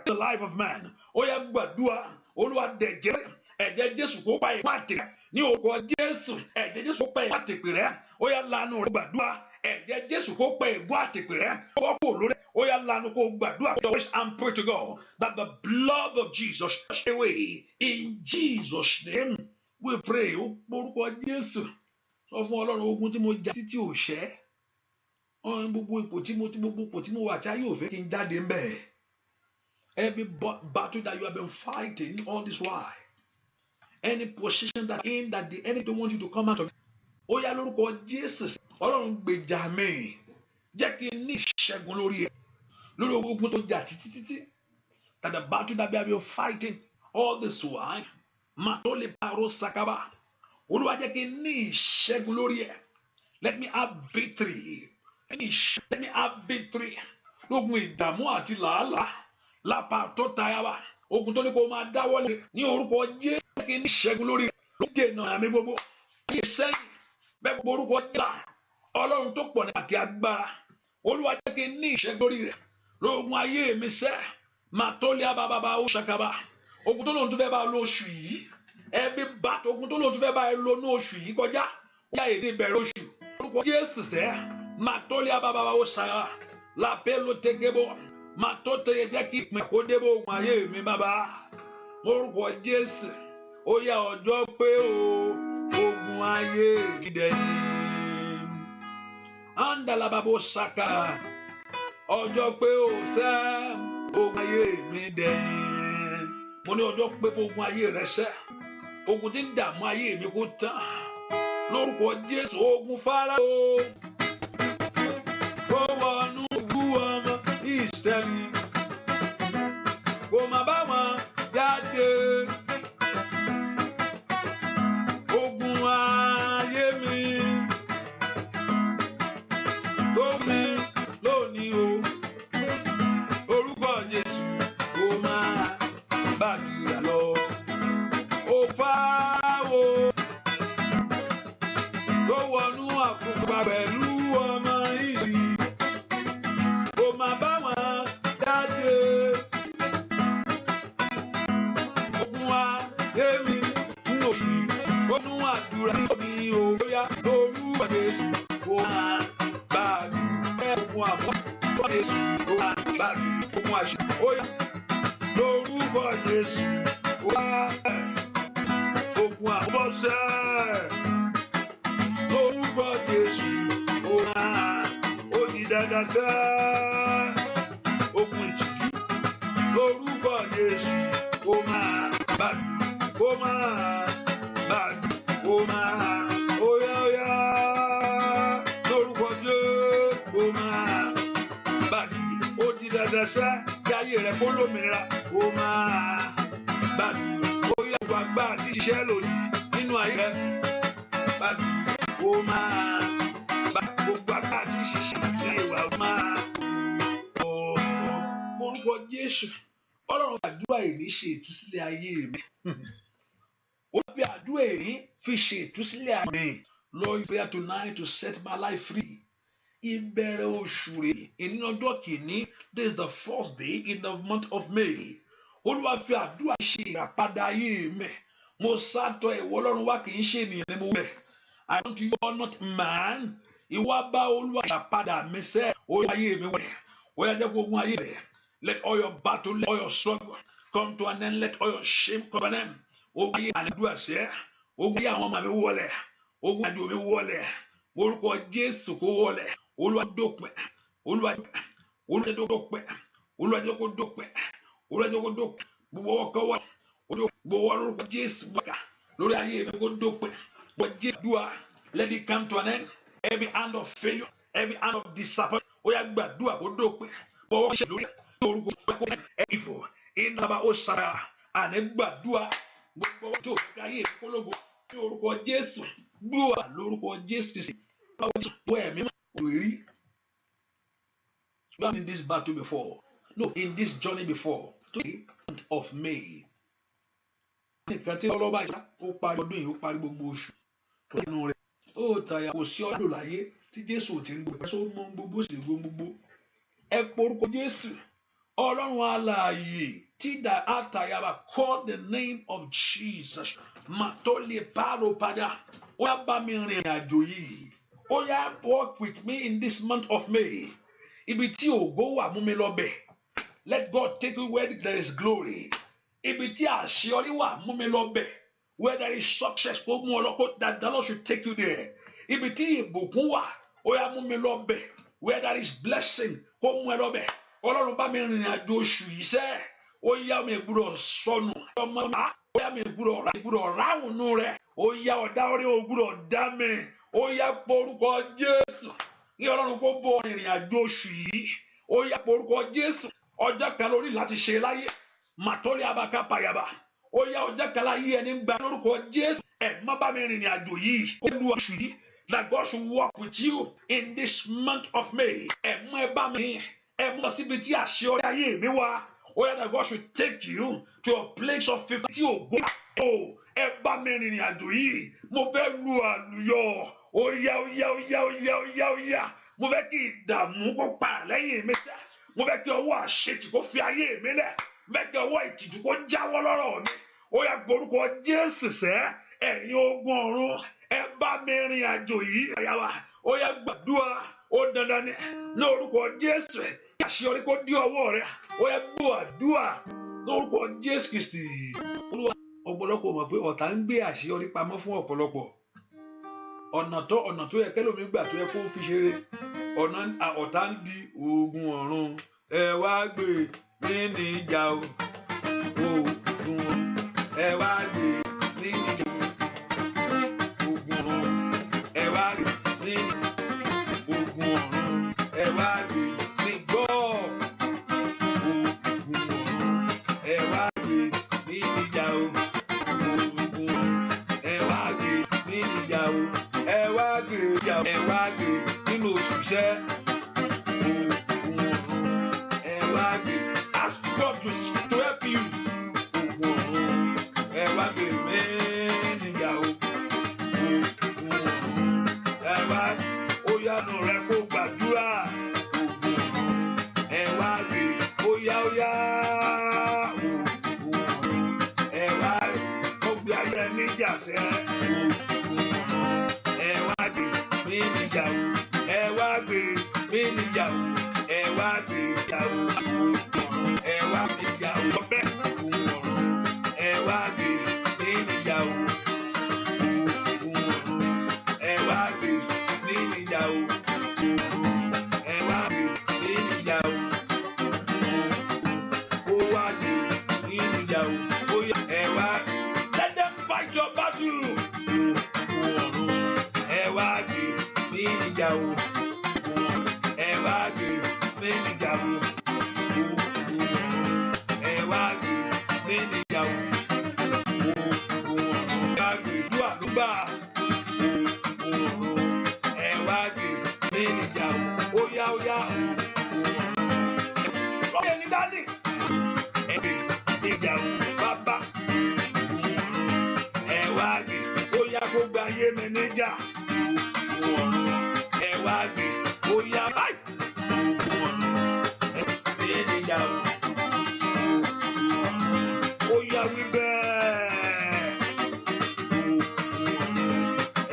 the life of man. Ó yá gbàdúrà. Olúwa dẹ̀jẹ̀ ẹ̀jẹ̀ Jésù kó pa ìwà àtẹ̀pẹ̀ ní orúkọ Jésù. Ẹ̀jẹ̀ Jésù kó pa ìwà àtẹ̀pẹ̀ rẹ̀. Ó yá lanu rẹ̀ gbàdúrà. Ẹ̀jẹ̀ Jésù kó pa ìwà àtẹ̀pẹ̀ rẹ̀. Ó kó lórí. Ó yá lanu kó gbàdúrà. And pray to God that the blood of Jesus wash away. In Jesus' name we pray. Ó porúkọ Jésù. Sọ fún Ọlọ́run ogun tí mo jà títí ò ṣẹ́. Gbogbo ipò tí mo wà tí ayé ò fẹ́ kí n jáde ń bẹ̀. Every battle that you have been fighting all this while. Any position that the enemy don't want you to come out of. Ó yá lórúkọ Jésù. Ọlọ́run gbèjà mi. Jẹ́ kí n ní ìṣẹ́gun lórí ẹ̀. Lórí ogun tó jà títí. That the battle that we have been fighting all this while. Matole paro sakaba. Olúwa jẹ́ kí n ní ìṣẹ́gun lórí ẹ̀. Let me have victory. Let me have victory. Lógun ìdààmú àti làálàá. Lápá tó tayaba. Ogun tó ní kó máa dáwọ́lé. Ní orúkọ Jésù. Jẹ́ kí n ní ìṣẹ́gun lórí ẹ̀. Ló dènà àmì gbogbo. Ayé sẹ́yìn. Bẹ́ẹ̀ gbogbo orúkọ Jésù. Ọlọ́run tó pọ̀ ní àti agbára. Olúwa jẹ́ kí n ní ìṣẹ́gun lórí rẹ̀. Lógun ayé mi sẹ́. Màtólì abababa ó ṣàkàbà. Ogun tó lóun tó fẹ́ bá lo oṣù yìí. Every battle ogun tó lóun tó fẹ́ bá lo ní oṣù yìí kọjá. Ó yá èdè bẹ̀rẹ̀ oṣù. Orúkọ Jésù sẹ́. Màtólì abababa ó ṣàkàbà. Lápẹ́ ló tegebo. Màtótẹ́ jẹ́ kí ìpín kó débò ogun ayé mi bàbá. Orúkọ Jésù. Ó yá ọjọ́ pé o ogun ayé mi dẹ̀yìn. Andalababo saka. Ọjọ́ pé o sẹ́ ogun ayé mi dẹ̀yìn. Mo ní ọjọ́ pé fún ogun ayé rẹ sẹ́. Ogun tí ń dààmú ayé mi kó tán. Lórúkọ Jésù ogun Fáráò. Ó wọnú ìlú ọmọ Ísírẹ́lì. Kò má bá wọn jáde. Ogun ayé mi. Lónìí o. Orúkọ Jésù kò máa gbàdúrà lọ. Ó Fáráò. Tó wọnú àkùnfà pẹ̀lú ọmọ ìlú. Kò má bá wọn jáde. Ogun ayé mi ń oṣù yìí. Ó nú àdúrà ní òyà lórúkọ Jésù. Kò máa gbàdúrà. Ogun àbọ̀ Jésù. Kò máa gbàdúrà. Ogun àṣẹ. Óyá lórúkọ Jésù. Ogun àbọ̀ sẹ́. Lórúkọ Jésù. Ó di dandan sẹ́. Ogun ìtìjú. Lórúkọ Jésù. Kò máa gbàdúrà. Kò máa gbàdúrà. Kò máa. Óyá. Lórúkọ Jésù. Kò máa gbàdúrà. Ó di dandan sẹ́. Kí ayé rẹ̀ kó lómìnira. Kò máa gbàdúrà. Óyá gbàgbà àti iṣẹ́ lónìí nínú ayé rẹ̀. Gbàdúrà. Kò máa gbogbo àgbà àti iṣẹ́ ilé ìwà máa. Orúkọ Jésù. Ọlọ́run fi àdúrà èrí ṣe ìtúsílẹ̀ ayé mi. Ó fi àdúrà èrí fi ṣe ìtúsílẹ̀ ayé mi. Lord, prayer tonight to set my life free. Ìbẹ̀rẹ̀ oṣù rẹ̀ ìní ọjọ́ kìíní. This is the first day in the month of May. Olúwa fi àdúrà ṣe ìràpadà ayé mi. Mo sátọ̀ ìwọ Ọlọ́run wá kì í ṣe ènìyàn ni mo wẹ̀. I want you are not man. Ìwà bá Olúwa ìràpadà mi sẹ́. Ó yá ayé mi wẹ̀. Ó yá jẹ́ kó ogun ayé rẹ̀. Let all your battle, let all your struggle, come to an end. Let all your shame come to an end. Ogun ayé àdúrà ṣẹ́, ogun ayé àwọn ọmọ mi wọlẹ̀, ogun àjò mi wọlẹ̀, orúkọ Jésù kó wọlẹ̀, Olúwa dópin, Olúwa dópin, Olúwa dópin, Olúwa dópin, gbogbo ọkọ̀ wọ̀, gbogbo orúkọ Jésù gbàgbà lórí ayé mi kó dópin, gbogbo Jésù dúà, let it come to an end. Every hand of failure, every hand of disappointment, ó yá gbàdúrà kó dópin, gbogbo ṣe lórí orúkọ kó ẹ̀fọ́, ìnàbà ó sára, àní gbàdúrà. Gbogbo ọjọ́ òkè ayé ìpolongo ní orúkọ Jésù gbúwà lórúkọ Jésù Kristi báwo ẹ̀mí mọ̀ rí. You have been in this battle before. No, in this journey before. Today of May. Nǹkan tí ọlọ́ba ìṣá ó parí ọdún yìí ó parí gbogbo oṣù. Nínú rẹ̀ ó tàyà kò sí ọdún láyé tí Jésù ò ti ń gbé pẹ́ só mọ́ gbogbo sì gbogbo. Ẹ porúkọ Jésù Ọlọ́run alààyè. Tida atayaba, call the name of Jesus. Matole paro pada. Oya bá mi rìn àjò yìí. Oya walk with me in this month of May. Ibi tí ògo wà mú mi lọ bẹ̀. Let God take you where there is glory. Ibi tí àṣeyọrí wà mú mi lọ bẹ̀. Where there is success, kó mú ọlọ́kọ́ that the Lord should take you there. Ibi tí ìbùkún wà, oya mú mi lọ bẹ̀. Where there is blessing, kó mú ẹ lọ bẹ̀. Ọlọ́run bá mi rìn àjò oṣù yìí sẹ́. Ó yá mi gbúdọ̀ sọnù ọmọ mi. Ó yá mi gbúdọ̀ ráhùnú rẹ̀. Ó yá ọ̀dá orí o gbúdọ̀ dá mi. Ó yá porúkọ Jésù. Kí Ọlọ́run kó bọ́ ìrìn àjò oṣù yìí. Ó yá porúkọ Jésù. Ọjọ́ kan lórí láti ṣe láyé. Màtọ́lé abaka payaba. Ó yá ọjọ́ kan láyé ẹni gba lórúkọ Jésù. Ẹ má bá mi rìnrìn àjò yìí. Ó lu oṣù yìí. That God should walk with you in this month of May. Ẹ mú ẹ bá mi. Ẹ mú síbi tí àṣeyọrí ayé mi wá. Oh, yeah, that God should take you to a place of favor. Tí o go, oh, ẹ bá mi rìnrìn àjò yìí. Mo fẹ́ lu àlùyọ. Ó yá. Mo fẹ́ kí ìdààmú kó pa lẹ́yìn mi sẹ́. Mo fẹ́ kí ọwọ́ àṣetì kó fi ayé mi lẹ̀. Mo fẹ́ kí ọwọ́ ìtìjú kó jáwọ́ lọ́rọ̀ mi. Ó yá porúkọ Jésù sẹ́. Ẹ̀yin ogun ọ̀run, ẹ bá mi rìn àjò yìí. Ó yá gbàdúrà. Ó dandan ní orúkọ Jésù. Àṣeyọrí kó dí ọwọ́ rẹ̀. Ó yá gbọ́ àdúrà lórúkọ Jésù Kristi. Olúwa ọ̀pọ̀lọpọ̀ mọ̀ pé ọ̀tá ń gbé àṣeyọrí pamọ́ fún ọ̀pọ̀lọpọ̀. Ọ̀nà tó yẹ kẹ́lòmí gbà tó yẹ kó fi ṣeré. Ọ̀tá ń di ogun ọ̀run. Ẹ wá gbé mí níjà o. Ogun ọ̀run. Ẹ wá gbé mí níjà o. Ogun ọ̀run. Ẹ wá gbé mí níjà o. Ogun ọ̀run. Ẹ wá gbé mí gbọ́. Ẹ wá gbé mí níjà o. Ẹ wá gbé mí níjà o. Ẹ wá gbé níjà o. Ẹ wá gbé nínú oṣù iṣẹ́. Ẹ wá gbé. Ask God to help you. Ẹ wá gbé mí níjà o. Ẹ wá ó yánu rẹ kó gbàdúrà. Ẹ wá gbé ó yá. Níjà sẹ́, ẹ wá gbé mí níjà o, ẹ wá gbé mí níjà o, ẹ wá gbé níjà o, ẹ wá gbé níjà o, ọbẹ̀ ẹ wá gbé mí níjà o, ẹ wá gbé mí níjà o, ẹ wá gbé mí níjà o, ó wá gbé mí níjà o, ó yá ẹ wá. Fight your battle. Ẹ wá gbé mí níjà o. Ẹ wá gbé mí níjà o. Ẹ wá gbé mí níjà o. Ẹ wá gbé dúà ló gbà. Ẹ wá gbé mí níjà o. Ó yá. Lọ́yẹ̀ ní dání. Ẹ gbé níjà o. Bàbá. Kó gba ayé mi níjà. Ẹ wá gbé ó yá báyìí. Ẹ gbé níjà o. Ó yá wí bẹ́ẹ̀.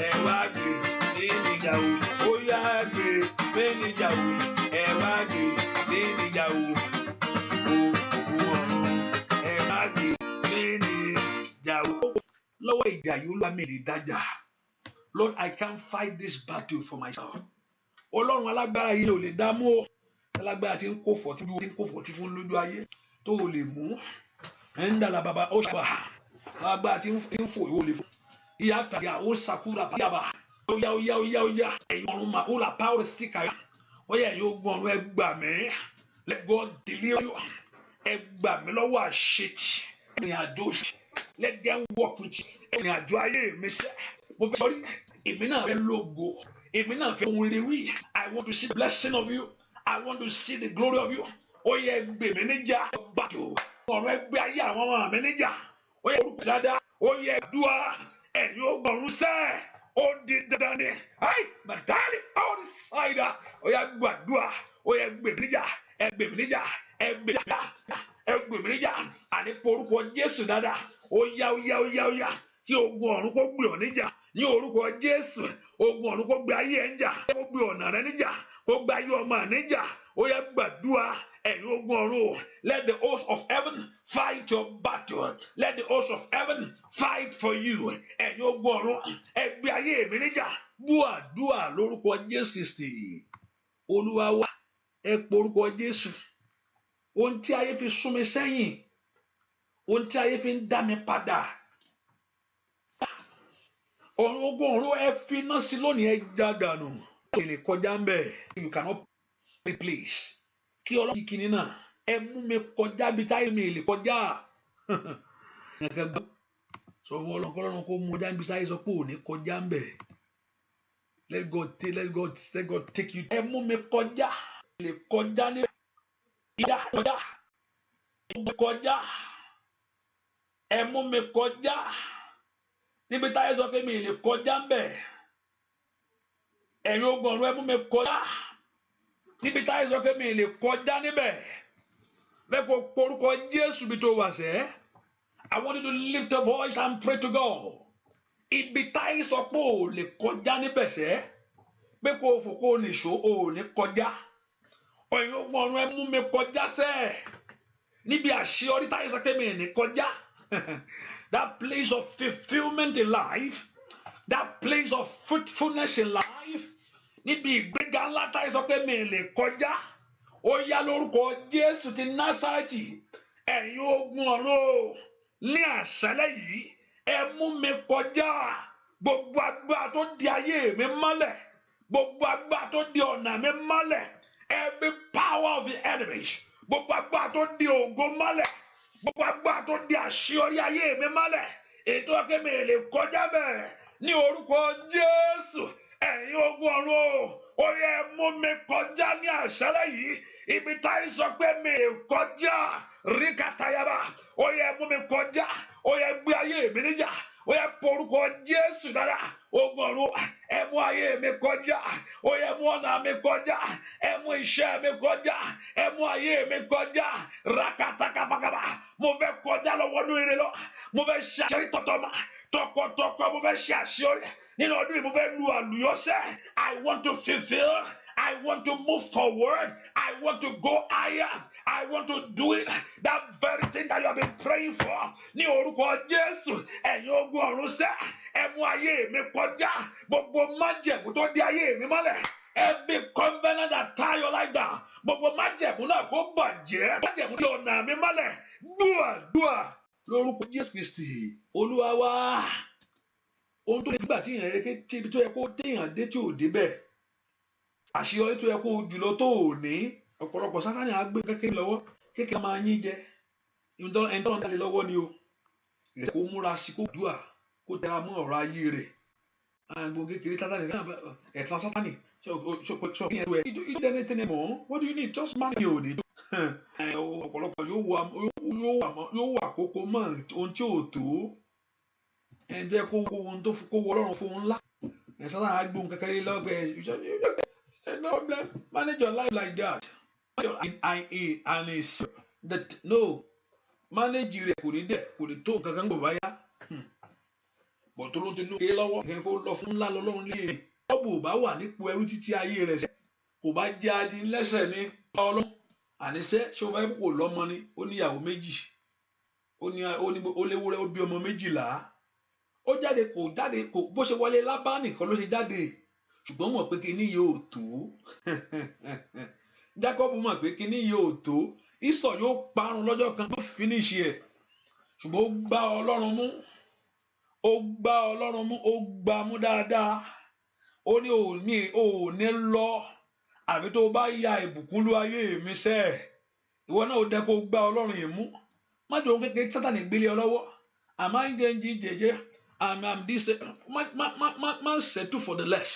Ẹ wá gbé níjà o. Ó yá gbé níjà o. Ẹ wá gbé níjà o. Ẹ wá lọ́wọ́ ìjà yìí Olúwa mi lè dájà. Lord, I can't fight this battle for myself. Ọlọ́run alágbára yìí ò lè dá mú o. Alágbára tí ń kó fọ̀tí fún lójú ayé tó o lè mú. Ẹ̀ńdàlà bàbá ó ṣàbà. Alágbára tí ń fò ìwò lè fún. Ìyá tàyà ó sàkúrà bàyàbà. Ó yá. Ẹ̀yin ọ̀run mà ó là power stick àyà. Ó yẹ ẹ̀yin ogun ọ̀run ẹ gbà mí. Let God deliver you. Ẹ gbà mí lọ́wọ́ àṣetì. Ẹ̀rìn àjò oṣù. Let them walk with you. Ẹ̀rìn àjò ayé mi sẹ́. Mo fẹ́ sọrí. Èmi náà fẹ́ lógo. Èmi náà fẹ́ ohun rere wí. I want to see the blessing of you. I want to see the glory of you. Ó yẹ gbè mí níjà. Bàtò. Ọ̀rọ̀ ẹgbẹ́ ayé àwọn ọmọ mi níjà. Ó yẹ orúkọ dáadáa. Ó yẹ dúà. Ẹ̀yin ogun ọ̀run sẹ́. Ó di dandan ni. Ai màdàlí outsider. Ó yẹ gbàdúà. Ó yẹ gbè mí níjà. Ẹ gbè mí níjà. Ẹ gbè mí níjà. Àní porúkọ Jésù dáadáa. Ó yá. Kí ogun ọ̀run kó gbè ọ́ níjà. Ní orúkọ Jésù. Ogun ọ̀run kó gbé ayé ẹ̀ níjà. Kó gbé ọ̀nà rẹ níjà. Kó gbé ayé ọmọ níjà. Ó yẹ gbàdúà. Ẹ̀yin ogun ọ̀run. Let the host of heaven fight your battle. Let the host of heaven fight for you. Ẹ̀yin ogun ọ̀run. Ẹ gbé ayé mi níjà. Dúà lórúkọ Jésù Kristi. Olúwa wa. Ẹ porúkọ Jésù. Ohun tí ayé fi sún mi sẹ́yìn. Ohun tí ayé fi ń dá mi padà. Ọ̀run ogun ọ̀run ẹ fi iná sí lónìí ẹ já dànù. Ẹ lè kọjá ń bẹ̀. You cannot replace. Kí Ọlọ́run ti kíni náà. Ẹ mú mi kọjá bí táyé mi lè kọjá. Sọ fún Ọlọ́run kó mú kọjá bí táyé sọ pé ò ní kọjá ń bẹ̀. Let God take you. Ẹ mú mi kọjá. Lè kọjá ní kọjá. Ẹ mú mi kọjá. Níbi táyé sọ pé mi lè kọjá ń bẹ̀. Ẹ̀yin ogun ọ̀run ẹ mú mi kọjá. Níbi táyé sọ pé mi lè kọjá níbẹ̀. Lẹ́kọ̀ọ́ porúkọ Jésù bí tó wà sẹ́. I want you to lift a voice and pray to God. Ibi táyé sọ pé ò lè kọjá níbẹ̀ sẹ́. Pé kò fò kò nìṣó ò ní kọjá. Ẹ̀yin ogun ọ̀run ẹ mú mi kọjá sẹ́. Níbi àṣeyọrí táyé sọ pé mi ní kọjá. That place of fulfillment in life, that place of fruitfulness in life, níbi ìgbéga ńlá táyé sọ pé mi lè kọjá. Ó yá lórúkọ Jésù ti Násárẹ́tì. Ẹ̀yin ogun ọ̀run ní àṣálẹ́ yìí ẹ mú mi kọjá. Gbogbo agbára tó di ayé mi mọ́lẹ̀, gbogbo agbára tó di ọ̀nà mi mọ́lẹ̀, every power of the enemies, gbogbo agbára tó di ògo mọ́lẹ̀, gbogbo agbára tó di àṣeyọrí ayé mi mọ́lẹ̀, ètò ọ̀kẹ́ mi lè kọjá bẹ́ẹ̀ ní orúkọ Jésù. Ẹ̀yin ogun ọ̀run ó yẹ mú mi kọjá ní àṣálẹ́ yìí. Ibi táyé sọ pé mi kọjá ríkàtàyàbá ó yẹ mú mi kọjá. Ó yẹ gbé ayé mi níjà. Ó yẹ porúkọ Jésù dáadáa. Ogun ọ̀run ẹ mú ayé mi kọjá. Ó yẹ mú ọ̀nà mi kọjá. Ẹ mú iṣẹ́ mi kọjá. Ẹ mú ayé mi kọjá. Rakatakabakaba. Mo fẹ́ kọjá lọ́wọ́ ní ire lọ. Mo fẹ́ ṣe àṣírí tọkọtọkọ mo fẹ́ ṣe àṣírí. Nínú ọdún yìí mo fẹ́ lu àlùyọ́sẹ́. I want to fulfill. I want to move forward. I want to go higher. I want to do it. That very thing that you have been praying for. Ní orúkọ Jésù, ẹ̀yin ogun ọ̀run sẹ́, ẹ mú ayé mi kọjá. Gbogbo májẹ̀mú tó di ayé mi mọ́lẹ̀. Every covenant that tie your life down. Gbogbo májẹ̀mú náà kó bàjẹ́. Májẹ̀mú di ọ̀nà mi mọ́lẹ̀. Dúà lórúkọ Jésù Kristi. Olúwa wa. Ohun tó lè gbà tí èèyàn yẹ kí ibi tó yẹ kó téèyàn dé tí ò débẹ̀. Àṣeyọrí tó yẹ kó jùlọ tó ò ní. Ọ̀pọ̀lọpọ̀ Sátánì á gbé kékeré lọ́wọ́. Kékeré máa yín jẹ. Ẹni tó ń dalẹ̀ lọ́wọ́ ni o. Ìrẹsì kó múra sí kó dùà kó tẹra mọ́ ọ̀rọ̀ ayé rẹ̀. Àgbo kékeré Sátánì ẹ̀tàn Sátánì. You don't need anything anymore. What do you need? Just money. Ọ̀pọ̀lọpọ̀ yóò wà kókó mọ́ ohun tí ò tó. Ẹni jẹ́ kó wo ohun tó kó wọ Ọlọ́run fún un ńlá. Sátánì á gbóhùn kékeré lọ́gbẹ̀ẹ́. No, manage your life like that. And it's that no manage rẹ̀ kò ní dẹ̀ kò ní tó kankan gbọ̀ báyà. Bọ̀ tó ló ti lókè lọ́wọ́ kẹ́kẹ́ kó lọ fún ńlá lọ́lọ́run lé. Ọ̀bù bá wà nípò ẹrú títí ayé rẹ̀ sẹ́ kò bá jẹ́ adi lẹ́sẹ̀ ní Ọlọ́run. Àníṣe ṣé o bá kò lọ́mọ ni ó níyàwó méjì. Ó léwúrẹ́ ó bí ọmọ 12. ó jáde kò bó ṣe wọlé Lábánì kan ló ṣe jáde ṣùgbọ́n mọ̀ pé kíní yóò tó Jákọ́bù mọ̀ pé kíní yóò tó Ísọ̀ yóò parun lọ́jọ́ kan tó finish ẹ̀ ṣùgbọ́n ó gbá Ọlọ́run mú ó gbá mú dáadáa ó ní òní lọ àbí tó bá ya ìbùkún lú ayé mi sẹ́ ìwọ náà ó dẹ́ kó gbá Ọlọ́run yìí mú má jọ ohun kékeré Sátánì gbélé ọ lọ́wọ́ àmọ́ ń jẹ́ ń jí jẹ́jẹ́ má settle for the less.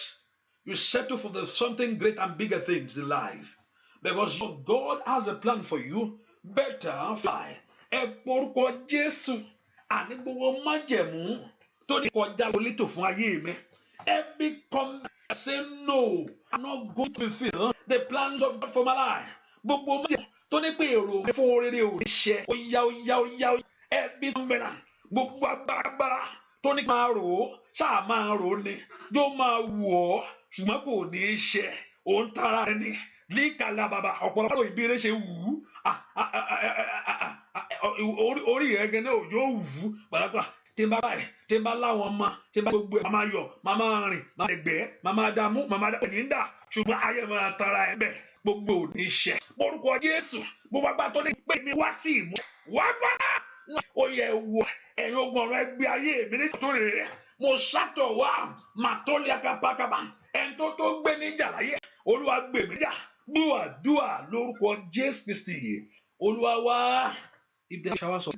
You settle for something great and bigger things in life. Because your God has a plan for you. Better fly. Ẹ porúkọ Jésù. Àní gbogbo májẹ̀mú tó ní kọjá lólítò fún ayé mi. Every comment say no. I'm not going to fulfill the plans of God for my life. Gbogbo májẹ̀mú tó ní pé èrò mi fún oríire ò ní ṣe. Ó yá. Every covenant. Gbogbo agbára tó ní máa rò ó. Ṣáà máa rò ó ni. Yóò máa wù ọ́. Ṣùgbọ́n kò ní í ṣe òun tara ẹni líkàlà bàbá ọ̀pọ̀lọpọ̀ ìbéèrè ṣe wù ú orí rẹ̀ gẹ́gẹ́ náà yóò wù ú pàápàá tí n bá báyìí tí n bá láwọn ọmọ tí n bá gbogbo ẹ̀ máa yọ̀ máa rìn máa gbẹ́ máa dààmú máa dà ní dà ṣùgbọ́n ayé máa tara ẹ̀ bẹ́ẹ̀ gbogbo ò ní ṣe orúkọ Jésù gbogbo agbá tó lè pè mí wá sí ìmú wá bá ó yẹ wọ ẹ̀yin ogun ọ̀rọ̀ ẹgbẹ́ ayé mi nítorí rẹ̀ mo ṣàtọ̀ wá màtọ́lẹ̀ akápákábà ẹni tó gbé níjà láyé Olúwa gbè mí níjà gbúàdúà lórúkọ Jésù Kristi Olúwa wá. If there shower of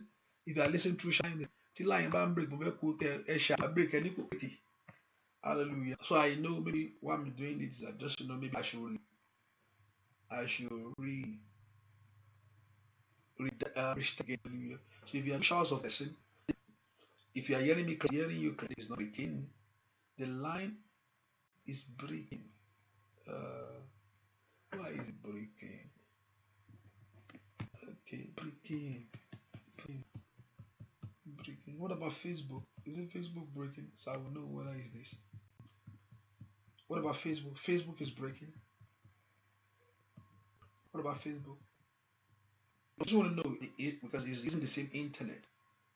if you are listening through shining tí láyìn bá ń break mo fẹ́ kó ẹ ṣe break ẹ ní kò kéèké hallelujah. So I know maybe why I'm doing it is I just know maybe I should read again. Hallelujah. So if you are showers of blessing, if you are hearing me, hearing you, it's not breaking. The line is breaking. Why is it breaking? Okay, breaking. What about Facebook? Is it Facebook breaking? So I will know whether is this. What about Facebook? Facebook is breaking. What about Facebook? I just want to know because it's using the same internet.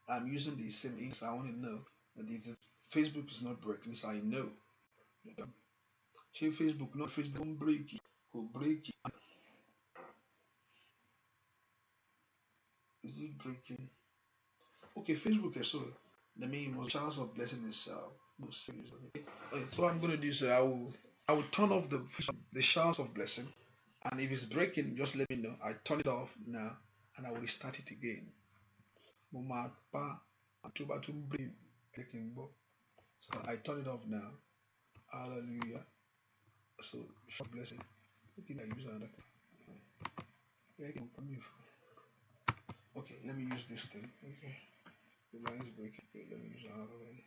I'm using the same internet. So I want to know that if Facebook is not breaking, so I know. Say Facebook, not Facebook, don't break it. Go break it. Is it breaking? Okay, Facebook is so. The main chance of blessing is no serious. Okay, so what I'm gonna do is I will turn off the chance of blessing, and if it's breaking, just let me know. I turn it off now, and I will start it again. So I turn it off now. Hallelujah. So short blessing. Okay, I use another thing. Okay, let me use this thing. Okay, the line is breaking. Okay, let me use another thing.